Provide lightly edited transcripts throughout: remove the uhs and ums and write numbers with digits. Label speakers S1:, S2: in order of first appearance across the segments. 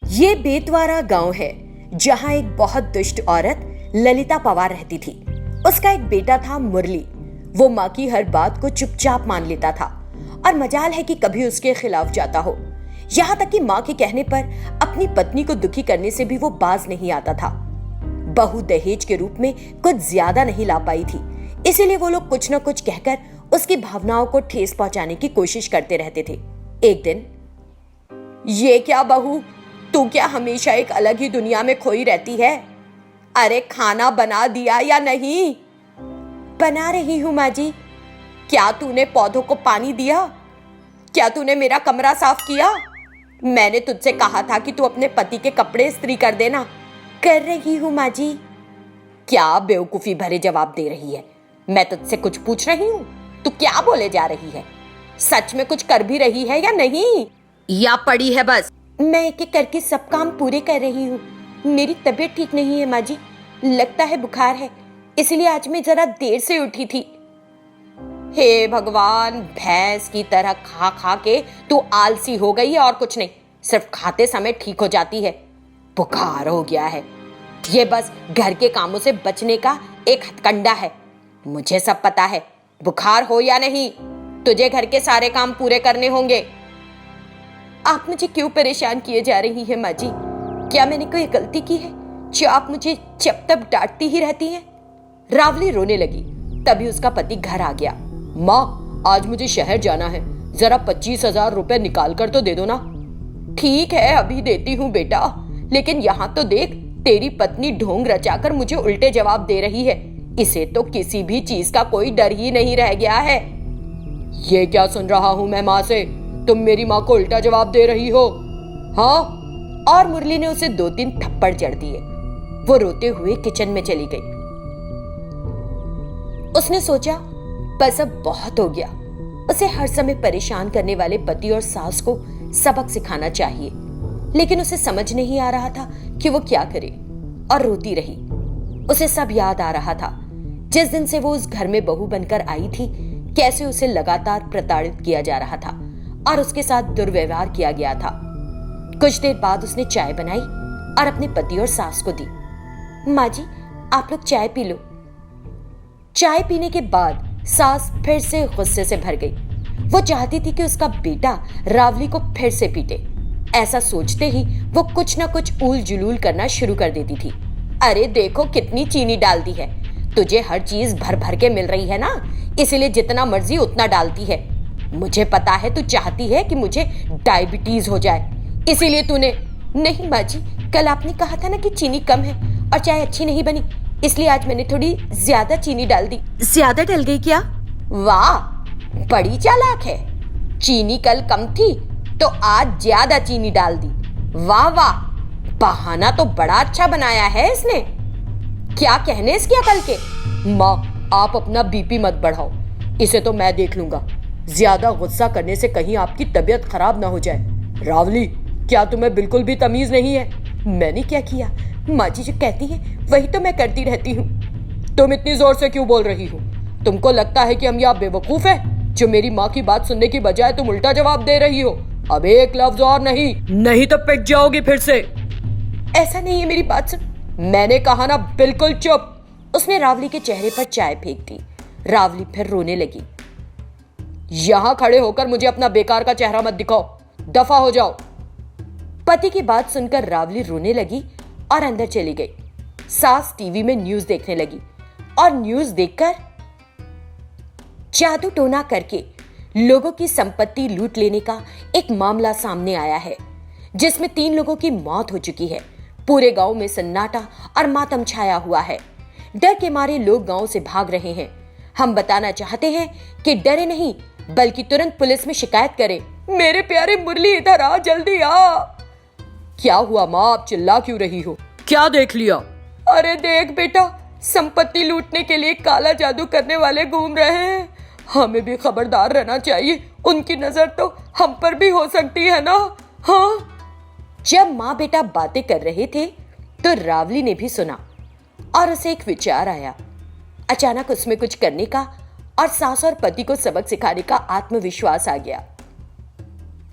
S1: ये बेतवारा गांव है जहां एक बहुत दुष्ट औरत ललिता पवार रहती थी। उसका एक बेटा था मुरली। वो माँ की हर बात को चुपचाप मान लेता था और मजाल है कि कभी उसके खिलाफ जाता हो। यहाँ तक कि माँ के कहने पर अपनी पत्नी को दुखी करने से भी वो बाज नहीं आता था। बहू दहेज के रूप में कुछ ज्यादा नहीं ला पाई थी, इसीलिए वो लोग कुछ न कुछ कहकर उसकी भावनाओं को ठेस पहुंचाने की कोशिश करते रहते थे। एक दिन, ये क्या बहू, तू क्या हमेशा एक अलग ही दुनिया में खोई रहती है? अरे खाना बना दिया या नहीं? बना रही हूं माँ जी। क्या तूने पौधों को पानी दिया? क्या तूने मेरा कमरा साफ किया? मैंने तुझसे कहा था कि तू अपने पति के कपड़े इस्त्री कर देना। कर रही हूं माँ जी। क्या बेवकूफी भरे जवाब दे रही है? मैं तुझसे कुछ पूछ रही हूँ, तू क्या बोले जा रही है? सच में कुछ कर भी रही है या नहीं, या पड़ी है बस? मैं एक एक करके सब काम पूरे कर रही हूँ। मेरी तबीयत ठीक नहीं है माँ जी, लगता है बुखार है, इसलिए आज मैं जरा देर से उठी थी। हे भगवान, भैंस की तरह खा खा के तू आलसी हो गई है और कुछ नहीं, सिर्फ खाते समय ठीक हो जाती है। बुखार हो गया है, ये बस घर के कामों से बचने का एक हथकंडा है। मुझे सब पता है, बुखार हो या नहीं, तुझे घर के सारे काम पूरे करने होंगे। आप मुझे क्यों परेशान किए जा रही हैं माँ जी? क्या मैंने कोई गलती की है जो आप मुझे जब तक डांटती ही रहती हैं? रावली रोने लगी। तभी उसका पति घर आ गया। माँ, आज मुझे शहर जाना है, जरा 25,000 रुपए निकाल कर तो दे दो ना। ठीक है, अभी देती हूँ बेटा, लेकिन यहाँ तो देख, तेरी पत्नी ढोंग रचाकर मुझे उल्टे जवाब दे रही है। इसे तो किसी भी चीज का कोई डर ही नहीं रह गया है। ये क्या सुन रहा हूँ मैं माँ से? तुम मेरी माँ को उल्टा जवाब दे रही हो? हाँ। और मुरली ने उसे 2-3 थप्पड़ जड़ दिए। वो रोते हुए किचन में चली गई। उसने सोचा बस अब बहुत हो गया। उसे हर समय परेशान करने वाले पति और सास को सबक सिखाना चाहिए, लेकिन उसे समझ नहीं आ रहा था कि वो क्या करे, और रोती रही। उसे सब याद आ रहा था, जिस दिन से वो उस घर में बहू बनकर आई थी, कैसे उसे लगातार प्रताड़ित किया जा रहा था और उसके साथ दुर्व्यवहार किया गया था। कुछ देर बाद उसने चाय बनाई और अपने पति और सास को दी। माँ जी, आप लोग चाय पी लो। चाय पीने के बाद सास फिर से गुस्से से भर गई। वो चाहती थी कि उसका बेटा रावली को फिर से पीटे। ऐसा सोचते ही वो कुछ ना कुछ ऊल जुलूल करना शुरू कर देती थी। अरे देखो कितनी चीनी डाल दी है, तुझे हर चीज भर भर के मिल रही है ना, इसीलिए जितना मर्जी उतना डालती है। मुझे पता है तू चाहती है कि मुझे डायबिटीज हो जाए, इसीलिए तूने। नहीं माँ जी, कल आपने कहा था ना कि चीनी कम है और चाय अच्छी नहीं बनी, इसलिए आज मैंने थोड़ी ज्यादा चीनी डाल दी। ज्यादा डल गई क्या? वाह, बड़ी चालाक है। चीनी कल कम थी तो आज ज्यादा चीनी डाल दी। वाह वाह, बहाना तो बड़ा अच्छा बनाया है इसने। क्या कहने इसकी अकल के? माँ, आप अपना बीपी मत बढ़ाओ, इसे तो मैं देख लूंगा। ज्यादा गुस्सा करने से कहीं आपकी तबीयत खराब ना हो जाए। रावली, क्या तुम्हें बिल्कुल भी तमीज नहीं है? मैंने क्या किया? माँ जी जो कहती है वही तो मैं करती रहती हूँ। तुम इतनी जोर से क्यों बोल रही हो? तुमको लगता है कि हम यहाँ बेवकूफ हैं, जो मेरी माँ की बात सुनने की बजाय तुम उल्टा जवाब दे रही हो? अब एक लफ्ज और नहीं तो पिट जाओगी फिर से। ऐसा नहीं है, मेरी बात सुन। मैंने कहा ना, बिल्कुल चुप। उसने रावली के चेहरे पर चाय फेंक दी। रावली फिर रोने लगी। यहां खड़े होकर मुझे अपना बेकार का चेहरा मत दिखाओ, दफा हो जाओ। पति की बात सुनकर रावली रोने लगी और अंदर चली गई। सास टीवी में न्यूज देखने लगी और न्यूज देखकर जादू टोना करके लोगों की संपत्ति लूट लेने का एक मामला सामने आया है, जिसमें 3 लोगों की मौत हो चुकी है। पूरे गांव में सन्नाटा और मातम छाया हुआ है। डर के मारे लोग गांव से भाग रहे हैं। हम बताना चाहते हैं कि डरे नहीं, बल्कि तुरंत पुलिस में शिकायत करें। मेरे प्यारे मुरली, इधर आ, जल्दी आ। क्या हुआ माँ, आप चिल्ला क्यों रही हो? क्या देख लिया? अरे देख बेटा, संपत्ति लूटने के लिए काला जादू करने वाले घूम रहे हैं। हमें भी खबरदार रहना चाहिए, उनकी नजर तो हम पर भी हो सकती है ना। हाँ। जब माँ बेटा बातें कर रहे थे तो रावली ने भी सुना और उसे एक विचार आया। अचानक उसमें कुछ करने का और सास और पति को सबक सिखाने का आत्मविश्वास आ गया।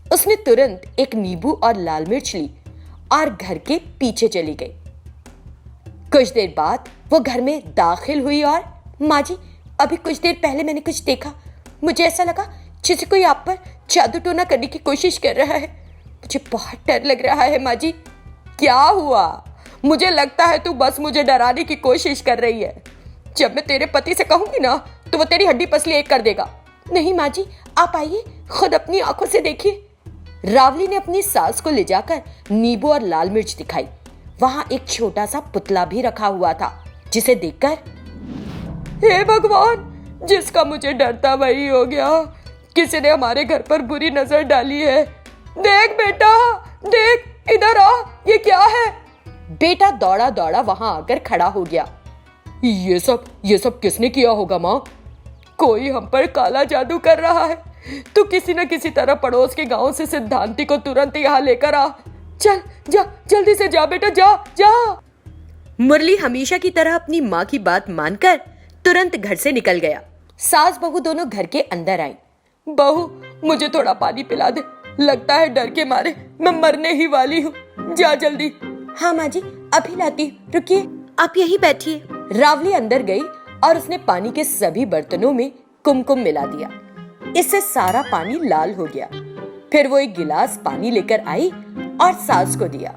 S1: उसने तुरंत एक नींबू और लाल मिर्च ली और घर के पीछे चली गई। कुछ देर बाद वो घर में दाखिल हुई और माँ जी, अभी कुछ देर पहले मैंने कुछ देखा। मुझे ऐसा लगा जैसे कोई आप पर जादू टोना करने की कोशिश कर रहा है। मुझे बहुत डर लग रहा है माँ जी।
S2: क्या हुआ? मुझे लगता है तू बस मुझे डराने की कोशिश कर रही है। जब मैं तेरे पति से कहूंगी ना तो वो तेरी हड्डी पसली एक कर देगा।
S1: नहीं माँ जी, आप आइए, खुद अपनी आंखों से देखिए। रावली ने अपनी सास को ले जाकर नींबू और लाल मिर्च दिखाई। वहां एक छोटा सा पुतला भी रखा हुआ था, जिसे देखकर
S2: हे भगवान, जिसका मुझे डर था वही हो गया। किसी ने हमारे घर पर बुरी नजर डाली है। देख बेटा, देख, इधर आ, ये क्या है?
S1: बेटा दौड़ा दौड़ा वहां आकर खड़ा हो गया।
S2: ये सब किसने किया होगा माँ? कोई हम पर काला जादू कर रहा है। तू किसी न किसी तरह पड़ोस के गांव से सिद्धांति को तुरंत यहाँ लेकर आ। चल जा, जल्दी से जा बेटा, जा जा।
S1: मुरली हमेशा की तरह अपनी माँ की बात मानकर तुरंत घर से निकल गया। सास बहू दोनों घर के अंदर आई।
S2: बहू, मुझे थोड़ा पानी पिला दे। लगता है डर के मारे मैं मरने ही वाली हूँ। जा जल्दी।
S1: हाँ माँ जी, अभी लाती। रुकिए, आप यही बैठिए। रावली अंदर गई और उसने पानी के सभी बर्तनों में कुमकुम मिला दिया। इससे सारा पानी लाल हो गया। फिर वो एक गिलास पानी लेकर आई और सास को दिया।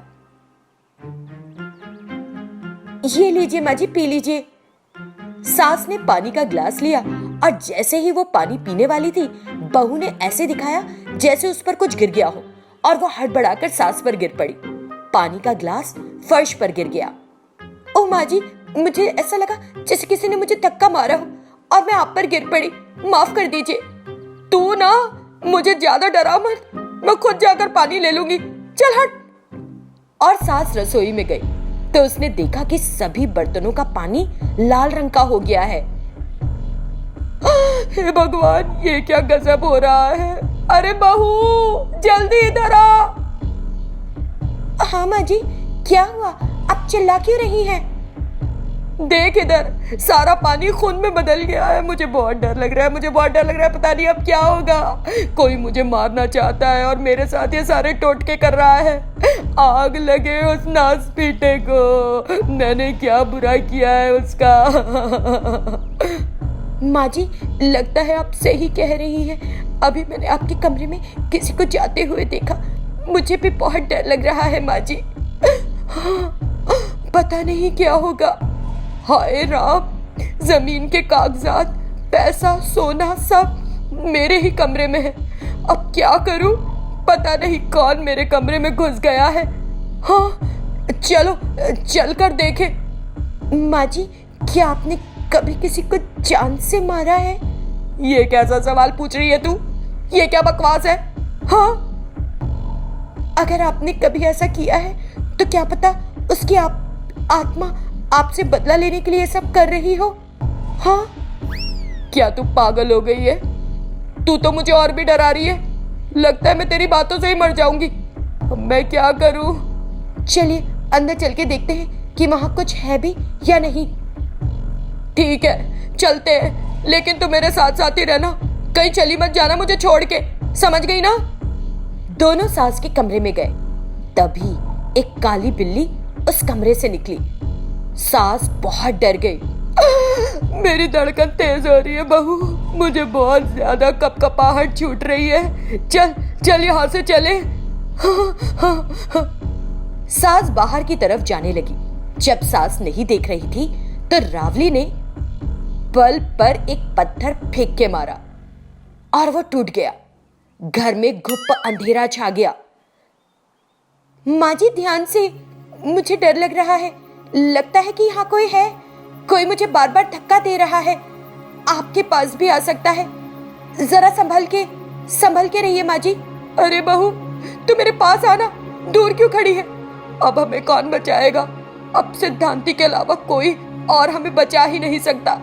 S1: ये लीजिए माँ जी, पी लीजिए। सास ने पानी का गिलास लिया और जैसे ही वो पानी पीने वाली थी, बहू ने ऐसे दिखाया जैसे उस पर कुछ गिर गया हो और वो हड़बड़ाकर सास पर गिर पड़ी। पानी का गिलास फर्श पर गिर गया। ओह माँ जी, मुझे ऐसा लगा जैसे किसी ने मुझे धक्का मारा हो और मैं आप पर गिर पड़ी। माफ कर दीजिए।
S2: तू ना मुझे ज्यादा डरा मत, मैं खुद जाकर पानी ले लूंगी। चल हट।
S1: और सास रसोई में गई तो उसने देखा कि सभी बर्तनों का पानी लाल रंग का हो गया है।
S2: हे भगवान, ये क्या गजब हो रहा है? अरे बहू, जल्दी इधर आ।
S1: हाँ माँ जी, क्या हुआ? आप चिल्ला क्यों रही हैं?
S2: देख इधर, सारा पानी खून में बदल गया है। मुझे बहुत डर लग रहा है, मुझे बहुत डर लग रहा है। पता नहीं अब क्या होगा। कोई मुझे मारना चाहता है और मेरे साथ ये सारे टोटके कर रहा है। आग लगे उस नास पीटे को। मैंने क्या बुरा किया है उसका?
S1: माँ जी, लगता है आप सही कह रही हैं। अभी मैंने आपके कमरे में किसी को जाते हुए देखा। मुझे भी बहुत डर लग रहा है माँ जी।
S2: पता नहीं क्या होगा। हाय राम, जमीन के कागजात, पैसा, सोना सब मेरे ही कमरे में है। अब क्या करूं? पता नहीं कौन मेरे कमरे में घुस गया है। हाँ, चलो चल कर देखें।
S1: माँ जी, क्या आपने कभी किसी को जान से मारा है?
S2: ये कैसा सवाल पूछ रही है तू? ये क्या बकवास है? हाँ,
S1: अगर आपने कभी ऐसा किया है तो क्या पता उसकी आत्मा आपसे बदला लेने के लिए सब कर रही हो। हाँ,
S2: क्या तू पागल हो गई है? तू तो मुझे और भी डरा रही है। लगता है मैं तेरी बातों से ही मर जाऊंगी। अब मैं क्या करूं?
S1: चलिए अंदर चल के देखते हैं कि वहां कुछ है भी या नहीं।
S2: ठीक है, चलते हैं, लेकिन तू मेरे साथ साथ ही रहना। कहीं चली मत जाना मुझे छोड़ के, समझ गई ना?
S1: दोनों सास के कमरे में गए। तभी एक काली बिल्ली उस कमरे से निकली। सास बहुत डर गई।
S2: मेरी धड़कन तेज हो रही है बहू, मुझे बहुत ज्यादा कपकपाहट छूट रही है। चल चल यहाँ से चले।
S1: सास बाहर की तरफ जाने लगी। जब सास नहीं देख रही थी तो रावली ने बल्ब पर एक पत्थर फेंक के मारा और वो टूट गया। घर में घुप अंधेरा छा गया। माँ जी ध्यान से, मुझे डर लग रहा है। लगता है कि यहाँ कोई है। कोई मुझे बार बार धक्का दे रहा है। आपके पास भी आ सकता है। जरा संभल के रहिए माँ जी।
S2: अरे बहू, तू मेरे पास आना। दूर क्यों खड़ी है? अब हमें कौन बचाएगा? अब सिद्धांति के अलावा कोई और हमें बचा ही नहीं सकता।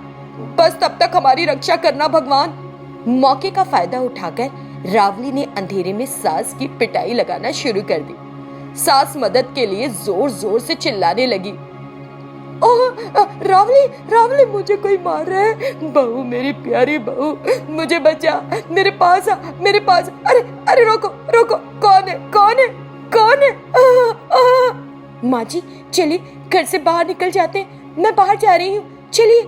S2: बस तब तक हमारी रक्षा करना भगवान।
S1: मौके का फायदा उठाकर रावली ने अंधेरे में सास की पिटाई लगाना शुरू कर दी। सास मदद के लिए जोर जोर से चिल्लाने लगी।
S2: ओह रावली, रावली, मुझे कोई मार रहा है। बहू, मेरी प्यारी बहू, मुझे बचा। मेरे पास आ, मेरे पास। अरे अरे रोको रोको, कौन है? कौन है? कौन है? माँ जी चलिए घर से बाहर निकल जाते हैं, मैं बाहर जा रही हूँ, चलिए।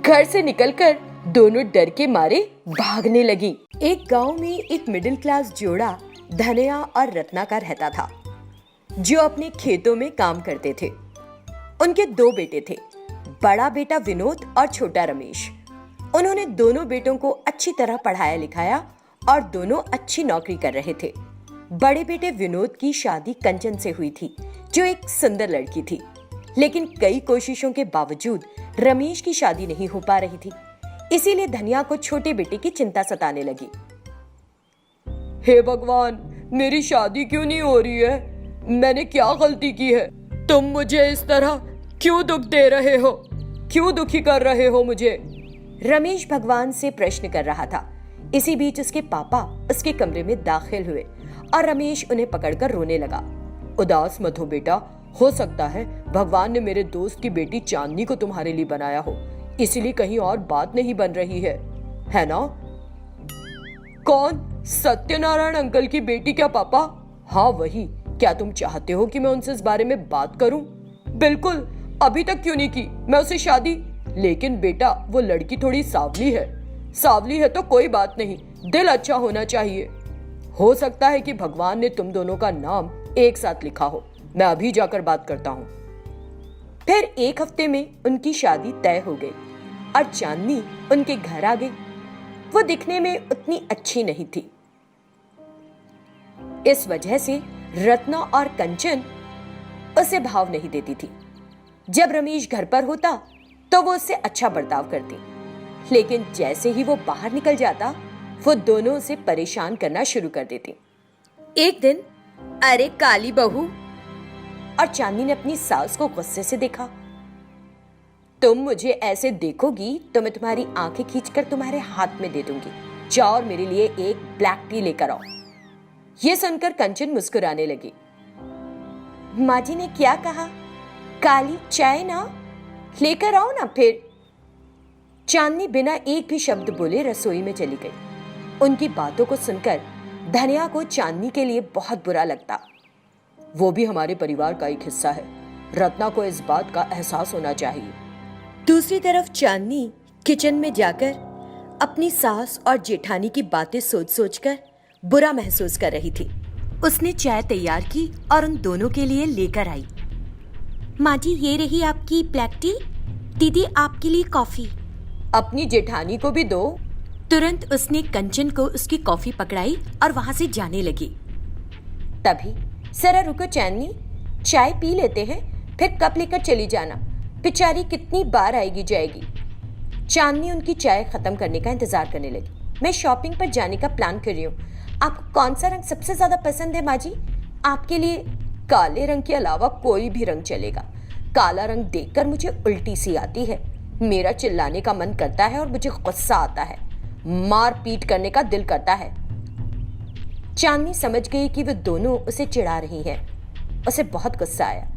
S2: घर से निकलकर दोनों डर के मारे भागने लगी।
S1: एक गांव में एक मिडिल क्लास जोड़ा धनया और रत्ना का रहता था, जो अपने खेतों में काम करते थे। उनके 2 बेटे थे, बड़ा बेटा विनोद और छोटा रमेश। उन्होंने दोनों बेटों को अच्छी तरह पढ़ाया लिखाया और दोनों अच्छी नौकरी कर रहे थे। बड़े बेटे विनोद की शादी कंचन से हुई थी, जो एक सुंदर लड़की थी, लेकिन कई कोशिशों के बावजूद रमेश की शादी नहीं हो पा रही थी। इसीलिए धनिया को छोटे बेटे की चिंता सताने लगी।
S2: हे भगवान, मेरी शादी क्यों नहीं हो रही है? मैंने क्या गलती की है? तुम मुझे इस तरह क्यों दुख दे रहे हो? क्यों दुखी कर रहे हो मुझे?
S1: रमेश भगवान से प्रश्न कर रहा था। इसी बीच उसके पापा उसके कमरे में दाखिल हुए और रमेश उन्हें पकड़कर रोने लगा।
S2: उदास मत हो बेटा, हो सकता है भगवान ने मेरे दोस्त की बेटी चांदनी को तुम्हारे लिए बनाया हो, इसीलिए कहीं और बात नहीं बन रही है ना? कौन? सत्यनारायण अंकल की बेटी क्या पापा? हाँ वही। क्या तुम चाहते हो कि मैं उनसे इस बारे में बात करूं? बिल्कुल। अभी तक क्यों नहीं की मैं उससे शादी? लेकिन बेटा वो लड़की थोड़ी सांवली है। सांवली है तो कोई बात नहीं, दिल अच्छा होना चाहिए। हो सकता है कि भगवान ने तुम दोनों का नाम एक साथ लिखा हो। मैं अभी जाकर बात करता हूँ।
S1: फिर 1 हफ्ते में उनकी शादी तय हो गई और चांदनी उनके घर आ गई। वो दिखने में उतनी अच्छी नहीं थी। इस वजह से रत्ना और कंचन उसे भाव नहीं देती थी। जब रमेश घर पर होता तो वो उससे अच्छा बर्ताव करती, लेकिन जैसे ही वो बाहर निकल जाता वो दोनों उसे परेशान करना शुरू कर देती। एक दिन, अरे काली बहू, और चांदनी ने अपनी सास को गुस्से से देखा। तुम मुझे ऐसे देखोगी तो मैं तुम्हारी आंखें खींचकर तुम्हारे हाथ में दे दूंगी। जाओ और मेरे लिए एक ब्लैक टी लेकर आओ। ये सुनकर कंचन मुस्कुराने लगी। माँ जी ने क्या कहा? काली चाय ना? लेकर आओ ना फिर। चांदनी बिना एक भी शब्द बोले रसोई में चली गई। उनकी बातों को सुनकर धनिया को चांदनी के लिए बहुत बुरा लगता।
S2: वो भी हमारे परिवार का एक हिस्सा है। रत्ना को इस बात का एहसास होना चाहिए।
S1: दूसरी तरफ चांदनी किचन में जाकर अपनी सास और जेठानी की बातें सोच सोचकर बुरा महसूस कर रही थी। उसने चाय तैयार की और उन दोनों के लिए लेकर आई। माँ जी ये रही आपकी ब्लैक टी। दीदी आपके लिए कॉफी।
S2: अपनी जेठानी को भी दो।
S1: तुरंत उसने कंचन को उसकी कॉफी पकड़ाई और वहां से जाने लगी। तभी, जरा रुको चांदनी, चाय पी लेते हैं, फिर कप लेकर चली जाना। बेचारी कितनी बार आएगी जाएगी। चांदनी उनकी चाय खत्म करने का इंतजार करने लगी। मैं शॉपिंग पर जाने का प्लान कर रही हूँ। आपको कौन सा रंग सबसे ज्यादा पसंद है माँ जी? आपके लिए काले रंग के अलावा कोई भी रंग चलेगा। काला रंग देखकर मुझे उल्टी सी आती है। मेरा चिल्लाने का मन करता है और मुझे गुस्सा आता है। मार पीट करने का दिल करता है। चांदनी समझ गई कि वे दोनों उसे चिढ़ा रही हैं। उसे बहुत गुस्सा आया,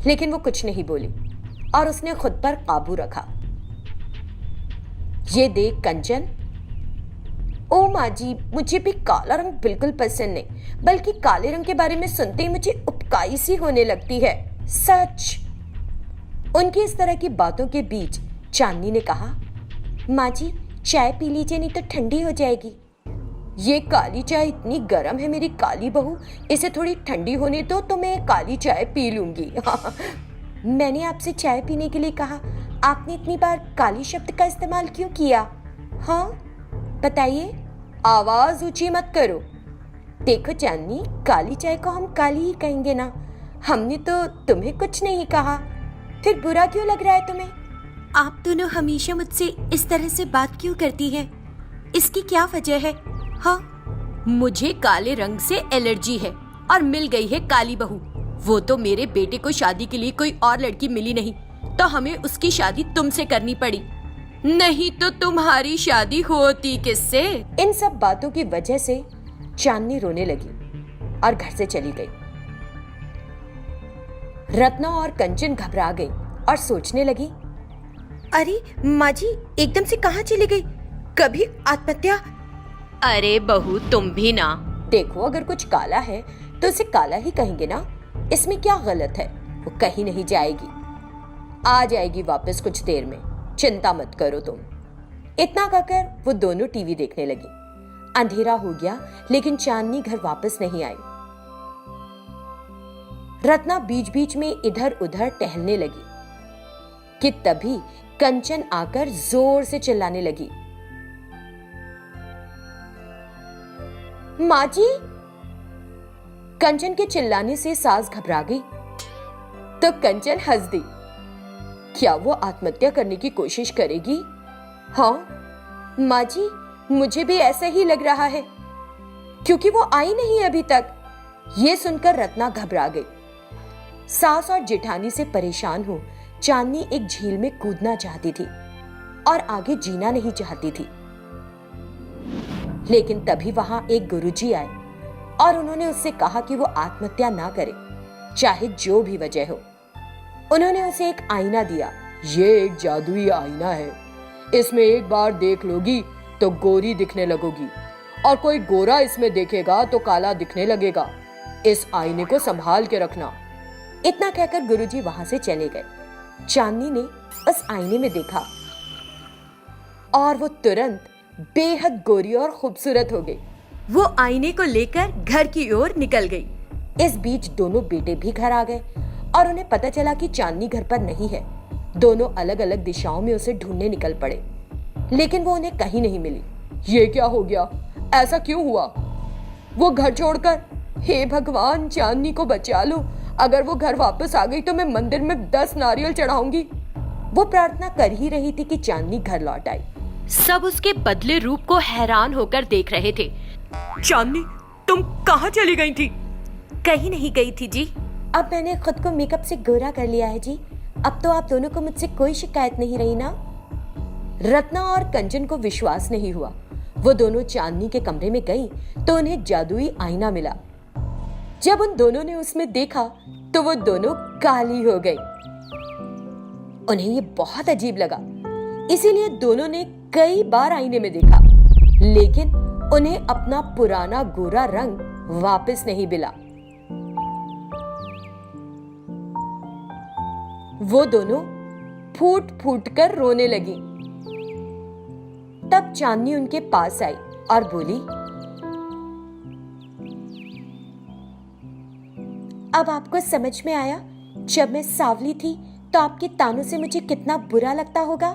S1: लेकिन वो कुछ नहीं बोली और उसने खुद पर काबू रखा। ये देख कंचन, ओ माँ जी, मुझे भी काला रंग बिल्कुल पसंद नहीं, बल्कि काले रंग के बारे में सुनते ही मुझे उपकाई सी होने लगती है। सच। उनकी इस तरह की बातों के बीच चांदनी ने कहा, माँ जी चाय पी लीजिए, नहीं तो ठंडी हो जाएगी। ये काली चाय इतनी गर्म है मेरी काली बहू, इसे थोड़ी ठंडी होने दो तो मैं काली चाय पी लूंगी। मैंने आपसे चाय पीने के लिए कहा, आपने इतनी बार काली शब्द का इस्तेमाल क्यों किया? हाँ बताइए। आवाज ऊंची मत करो। देखो चांदनी, काली चाय को हम काली ही कहेंगे ना। हमने तो तुम्हें कुछ नहीं कहा, फिर बुरा क्यों लग रहा है तुम्हें? आप दोनों हमेशा मुझसे इस तरह से बात क्यों करती है? इसकी क्या वजह है? हाँ, मुझे काले रंग से एलर्जी है और मिल गई है काली बहू। वो तो मेरे बेटे को शादी के लिए कोई और लड़की मिली नहीं, तो हमें उसकी शादी तुमसे करनी पड़ी। नहीं तो तुम्हारी शादी होती किससे? इन सब बातों की वजह से चांदनी रोने लगी और घर से चली गई। रत्ना और कंचन घबरा गई और सोचने लगी, अरे माँ जी एकदम से कहाँ चली गई? कभी आत्महत्या? अरे बहू तुम भी ना। देखो, अगर कुछ काला है तो उसे काला ही कहेंगे ना, इसमें क्या गलत है? वो कहीं नहीं जाएगी, आ जाएगी वापस कुछ देर में, चिंता मत करो तुम। इतना कहकर वो दोनों टीवी देखने लगी। अंधेरा हो गया लेकिन चांदनी घर वापस नहीं आई। रत्ना बीच बीच में इधर उधर टहलने लगी कि तभी कंचन आकर जोर से चिल्लाने लगी, माँ जी। कंचन के चिल्लाने से सास घबरा गई तो कंचन हंस दी। क्या वो आत्महत्या करने की कोशिश करेगी? हाँ माँ जी, मुझे भी ऐसा ही लग रहा है, क्योंकि वो आई नहीं अभी तक। ये सुनकर रत्ना घबरा गई। सास और जेठानी से परेशान हो चांदनी एक झील में कूदना चाहती थी और आगे जीना नहीं चाहती थी। लेकिन तभी वहां एक गुरुजी आए और उन्होंने उससे कहा कि वो आत्महत्या ना करे, चाहे जो भी वजह हो। उन्होंने उसे एक आईना दिया।
S2: ये एक जादुई आईना है, इसमें एक बार देख लोगी तो गोरी दिखने लगोगी, और कोई गोरा इसमें देखेगा तो काला दिखने लगेगा। इस आईने को संभाल के रखना।
S1: इतना कहकर गुरुजी वहां से चले गए। चांदनी ने उस आईने में देखा और वो तुरंत बेहद गोरी और खूबसूरत हो गई। वो आईने को लेकर घर की ओर निकल गई। इस बीच दोनों बेटे भी घर आ गए और उन्हें पता चला कि चांदनी घर पर नहीं है। दोनों अलग अलग दिशाओं में उसे ढूंढने निकल पड़े, लेकिन वो उन्हें कहीं नहीं मिली।
S2: ये क्या हो गया? ऐसा क्यों हुआ? वो घर छोड़कर, हे भगवान, चांदनी को बचा लो। अगर वो घर वापस आ गई तो मैं मंदिर में 10 नारियल चढ़ाऊंगी।
S1: वो प्रार्थना कर ही रही थी कि चांदनी घर लौट आई। सब उसके बदले रूप को हैरान होकर देख रहे थे।
S2: चांदनी, तुम कहाँ चली गई थी?
S1: कहीं नहीं गई थी जी। अब मैंने खुद को मेकअप से गोरा कर लिया है जी। अब तो आप दोनों को मुझसे कोई शिकायत नहीं रही ना। रत्ना और कंचन को विश्वास नहीं हुआ। वो दोनों चांदनी के कमरे में गई तो उन्हें जादुई आईना मिला। जब उन दोनों ने उसमें देखा तो वो दोनों काली हो गई। उन्हें ये बहुत अजीब लगा, इसीलिए दोनों ने कई बार आईने में देखा, लेकिन उन्हें अपना पुराना गोरा रंग वापस नहीं मिला। वो दोनों फूट फूट कर रोने लगी। तब चांदनी उनके पास आई और बोली, अब आपको समझ में आया, जब मैं सांवली थी तो आपके तानों से मुझे कितना बुरा लगता होगा।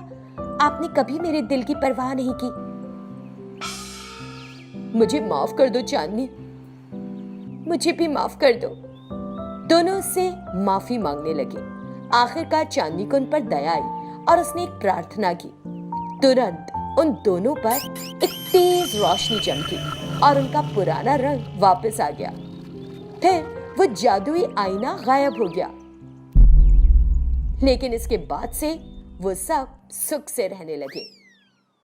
S1: आपने कभी मेरे दिल की परवाह नहीं की।
S2: मुझे माफ कर दो चांदनी।
S1: मुझे भी माफ कर दो। दोनों उससे माफी मांगने लगे। आखिरकार चांदनी को उन पर दया आई और उसने एक प्रार्थना की। तुरंत उन दोनों पर एक तेज रोशनी चमकी और उनका पुराना रंग वापस आ गया। फिर वो जादुई आईना गायब हो गया। लेकिन इसके बाद से वो सब सुख से रहने लगे।